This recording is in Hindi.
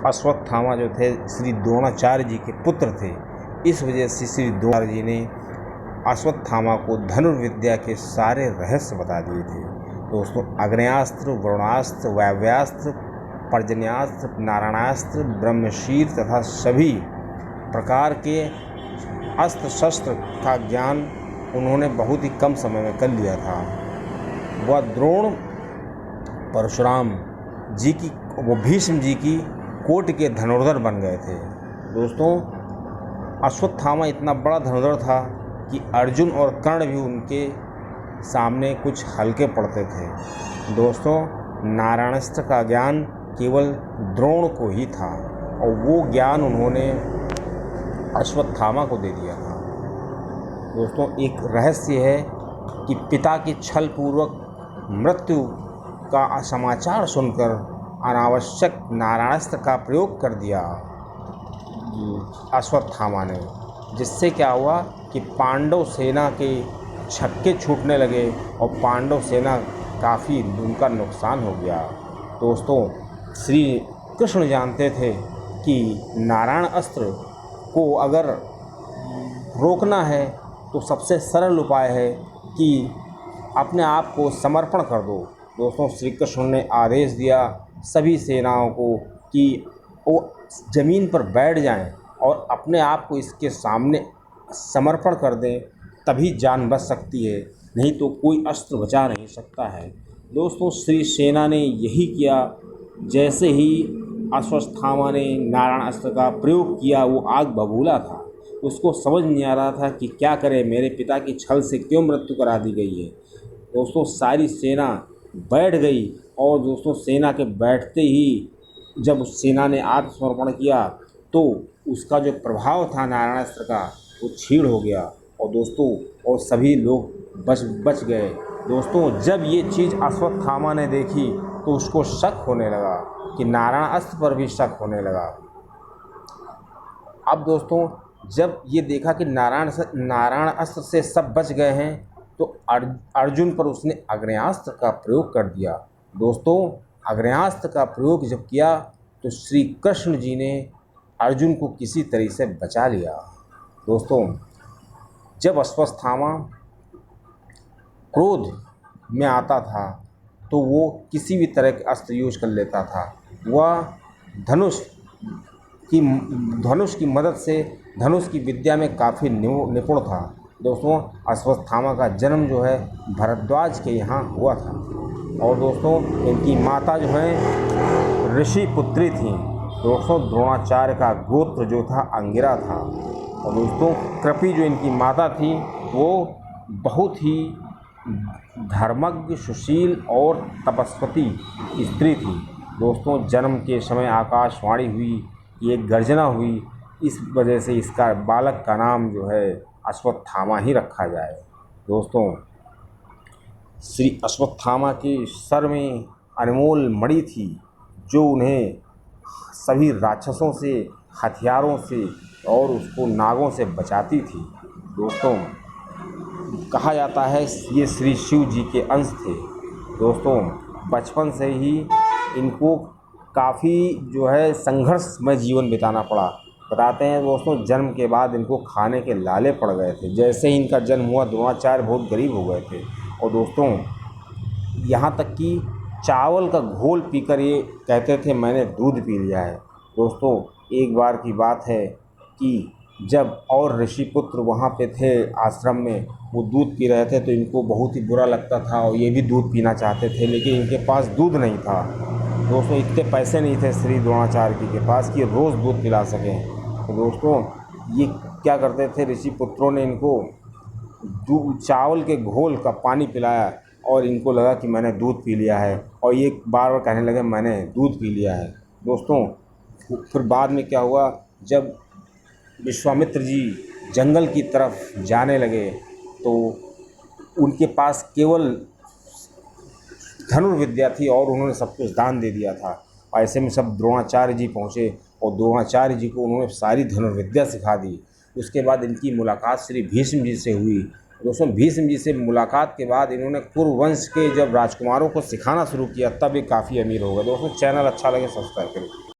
अश्वत्थामा जो थे श्री द्रोणाचार्य जी के पुत्र थे। इस वजह से श्री द्रोणाचार्य जी ने अश्वत्थामा को धनुर्विद्या के सारे रहस्य बता दिए थे। दोस्तों, आग्नेयास्त्र, वरुणास्त्र, वायव्यास्त्र, पर्जन्यास्त्र, नारायणास्त्र, ब्रह्मशीर तथा सभी प्रकार के अस्त्र शस्त्र का ज्ञान उन्होंने बहुत ही कम समय में कर लिया था। वह द्रोण परशुराम जी की, वो भीष्म जी की कोटि के धनुर्धर बन गए थे। दोस्तों, अश्वत्थामा इतना बड़ा धनुर्धर था कि अर्जुन और कर्ण भी उनके सामने कुछ हल्के पड़ते थे। दोस्तों, नारायणास्त्र का ज्ञान केवल द्रोण को ही था और वो ज्ञान उन्होंने अश्वत्थामा को दे दिया था। दोस्तों, एक रहस्य है कि पिता की छल पूर्वक मृत्यु का समाचार सुनकर अनावश्यक नारायणास्त्र का प्रयोग कर दिया अश्वत्थामा ने, जिससे क्या हुआ कि पांडव सेना के छक्के छूटने लगे और पांडव सेना काफ़ी उनका नुकसान हो गया। दोस्तों, श्री कृष्ण जानते थे कि नारायण अस्त्र को अगर रोकना है तो सबसे सरल उपाय है कि अपने आप को समर्पण कर दो। दोस्तों, श्री कृष्ण ने आदेश दिया सभी सेनाओं को कि वो ज़मीन पर बैठ जाएं और अपने आप को इसके सामने समर्पण कर दें, तभी जान बच सकती है, नहीं तो कोई अस्त्र बचा नहीं सकता है। दोस्तों, श्री सेना ने यही किया। जैसे ही अश्वत्थामा ने नारायण अस्त्र का प्रयोग किया, वो आग बबूला था। उसको समझ नहीं आ रहा था कि क्या करे, मेरे पिता की छल से क्यों मृत्यु करा दी गई है। दोस्तों, सारी सेना बैठ गई और दोस्तों, सेना के बैठते ही जब उस सेना ने आत्मसमर्पण किया तो उसका जो प्रभाव था नारायणास्त्र का वो क्षीण हो गया और दोस्तों, और सभी लोग बच गए। दोस्तों, जब ये चीज़ अश्वत्थामा ने देखी तो उसको शक होने लगा कि नारायण अस्त्र पर भी शक होने लगा। अब दोस्तों, जब ये देखा कि नारायण अस्त्र से सब बच गए हैं तो अर्जुन पर उसने आग्नेयास्त्र का प्रयोग कर दिया। दोस्तों, आग्नेयास्त्र का प्रयोग जब किया तो श्री कृष्ण जी ने अर्जुन को किसी तरह से बचा लिया। दोस्तों, जब अश्वत्थामा क्रोध में आता था तो वो किसी भी तरह के अस्त्र यूज कर लेता था। वह धनुष की मदद से धनुष की विद्या में काफ़ी निपुण था। दोस्तों, अश्वत्थामा का जन्म जो है भरद्वाज के यहाँ हुआ था और दोस्तों, इनकी माता जो है ऋषि पुत्री थी। दोस्तों, द्रोणाचार्य का गोत्र जो था अंगिरा था और दोस्तों, कृपि जो इनकी माता थी वो बहुत ही धर्मज्ञ, सुशील और तपस्वी स्त्री थी। दोस्तों, जन्म के समय आकाशवाणी हुई, एक गर्जना हुई, इस वजह से इसका बालक का नाम जो है अश्वत्थामा ही रखा जाए। दोस्तों, श्री अश्वत्थामा के सर में अनमोल मणि थी जो उन्हें सभी राक्षसों से, हथियारों से और उसको नागों से बचाती थी। दोस्तों, कहा जाता है ये श्री शिव जी के अंश थे। दोस्तों, बचपन से ही इनको काफ़ी जो है संघर्षमय जीवन बिताना पड़ा। बताते हैं दोस्तों, जन्म के बाद इनको खाने के लाले पड़ गए थे। जैसे ही इनका जन्म हुआ, द्रोणाचार्य बहुत गरीब हो गए थे और दोस्तों, यहाँ तक कि चावल का घोल पीकर ये कहते थे मैंने दूध पी लिया है। दोस्तों, एक बार की बात है कि जब और ऋषि पुत्र वहाँ पे थे आश्रम में, वो दूध पी रहे थे तो इनको बहुत ही बुरा लगता था और ये भी दूध पीना चाहते थे, लेकिन इनके पास दूध नहीं था। दोस्तों, इतने पैसे नहीं थे श्री द्रोणाचार्य जी के पास कि रोज़ दूध पिला सकें। तो दोस्तों, ये क्या करते थे, ऋषि पुत्रों ने इनको चावल के घोल का पानी पिलाया और इनको लगा कि मैंने दूध पी लिया है और ये बार बार कहने लगे मैंने दूध पी लिया है। दोस्तों, फिर बाद में क्या हुआ, जब विश्वामित्र जी जंगल की तरफ जाने लगे तो उनके पास केवल धनुर्विद्या थी और उन्होंने सब कुछ दान दे दिया था। ऐसे में सब द्रोणाचार्य जी पहुँचे और द्रोणाचार्य जी को उन्होंने सारी धनुर्विद्या सिखा दी। उसके बाद इनकी मुलाकात श्री भीष्म जी से हुई। दोस्तों, भीष्म जी से मुलाकात के बाद इन्होंने कुरुवंश के जब राजकुमारों को सिखाना शुरू किया तब ये काफ़ी अमीर हो गए। दोस्तों, चैनल अच्छा लगे सब्सक्राइब करें।